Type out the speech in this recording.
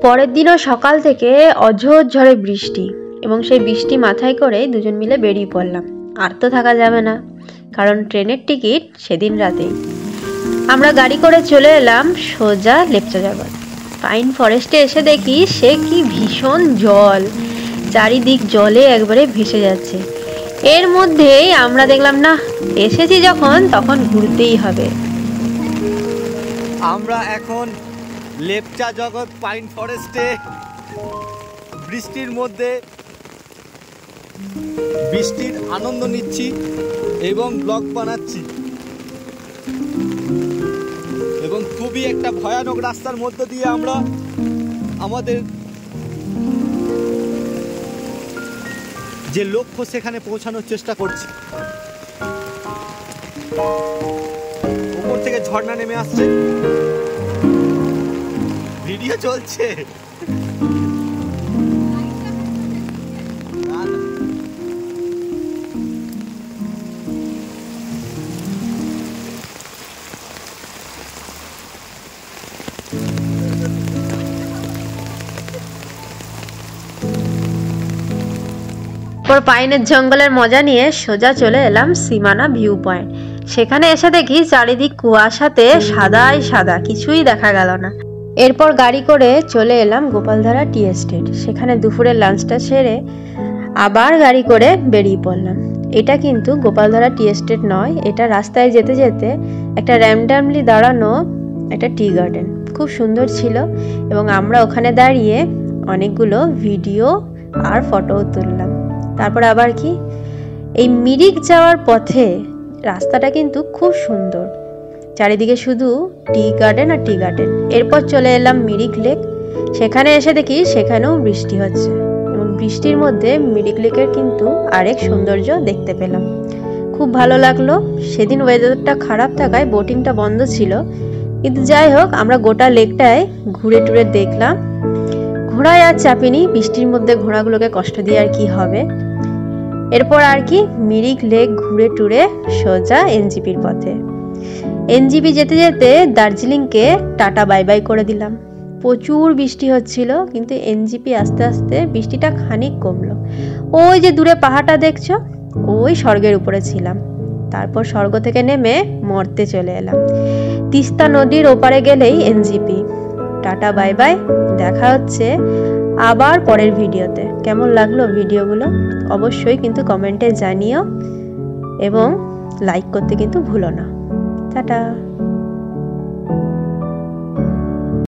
পরের দিনও সকাল থেকে অঝোর ঝড়ে বৃষ্টি, এবং সেই বৃষ্টি মাথায় করে দুজন মিলে বেরিয়ে পড়লাম। আর তো থাকা যাবে না, কারণ ট্রেনের টিকিট সেদিন রাতেই। আমরা গাড়ি করে চলে এলাম সোজা লেপচা জগৎ। পাইন ফরেস্টে এসে দেখি সে কি ভীষণ জল, চারিদিক জলে একবারে ভেসে যাচ্ছে। এর মধ্যেই আমরা দেখলাম না, এসেছি যখন তখন ঘুরতেই হবে। আমরা এখন লেপচা জগৎ পাইন ফরেস্টে বৃষ্টির মধ্যে বৃষ্টির আনন্দ নিচ্ছি এবং ব্লগ বানাচ্ছি, এবং খুবই একটা ভয়ানক রাস্তার মধ্য দিয়ে আমরা আমাদের যে লক্ষ্য সেখানে পৌঁছানোর চেষ্টা করছি। উপর থেকে ঝর্ণা নেমে আসছে, ভিডিও চলছে। পাইনের জঙ্গলের মজা নিয়ে সোজা চলে এলাম সীমানা ভিউ পয়েন্ট। সেখানে এসে দেখি চারিদিক কুয়াশাতে সাদাই সাদা, কিছুই দেখা গেল না। এরপর গাড়ি করে চলে এলাম গোপালধারা টি এস্টেট। সেখানে দুপুরের লাঞ্চটা সেরে আবার গাড়ি করে বেরিয়ে পড়লাম। এটা কিন্তু গোপালধারা টি এস্টেট নয়, এটা রাস্তায় যেতে যেতে একটা র্যান্ডামলি দাঁড়ানো একটা টি গার্ডেন, খুব সুন্দর ছিল। এবং আমরা ওখানে দাঁড়িয়ে অনেকগুলো ভিডিও আর ফটোও তুললাম। তারপর আবার কি, এই মিরিক যাওয়ার পথে রাস্তাটা কিন্তু খুব সুন্দর, চারিদিকে শুধু টি গার্ডেন আর টি গার্ডেন। এরপর চলে এলাম মিরিক লেক। সেখানে এসে দেখি সেখানেও বৃষ্টি হচ্ছে, এবং বৃষ্টির মধ্যে মিরিক লেকের কিন্তু আরেক সৌন্দর্য দেখতে পেলাম, খুব ভালো লাগলো। সেদিন ওয়েদারটা খারাপ থাকায় বোটিংটা বন্ধ ছিল, কিন্তু যাই হোক আমরা গোটা লেকটায় ঘুরে টুরে দেখলাম। ঘোড়ায় আর চাপিনি, বৃষ্টির মধ্যে ঘোড়াগুলোকে কষ্ট দিয়ে আর কি হবে। এরপর আর কি মিরিক লেক ঘুরে টুরে সোজা এনজিপির পথে। এনজিপি যেতে যেতে দার্জিলিংকে টাটা বাই বাই করে দিলাম। প্রচুর বৃষ্টি হচ্ছিল, কিন্তু এনজিপি আস্তে আস্তে বৃষ্টিটা খানিক কমলো। ওই যে দূরে পাহাড়টা দেখছো, ওই স্বর্গের উপরে ছিলাম। তারপর স্বর্গ থেকে নেমে মর্তে চলে এলাম। তিস্তা নদীর ওপারে গেলেই এনজিপি। টাটা বাই বাই, দেখা হচ্ছে আবার পরের ভিডিওতে। কেমন লাগলো ভিডিওগুলো অবশ্যই কিন্তু কমেন্টে জানিও, এবং লাইক করতে কিন্তু ভুলো না। টাটা।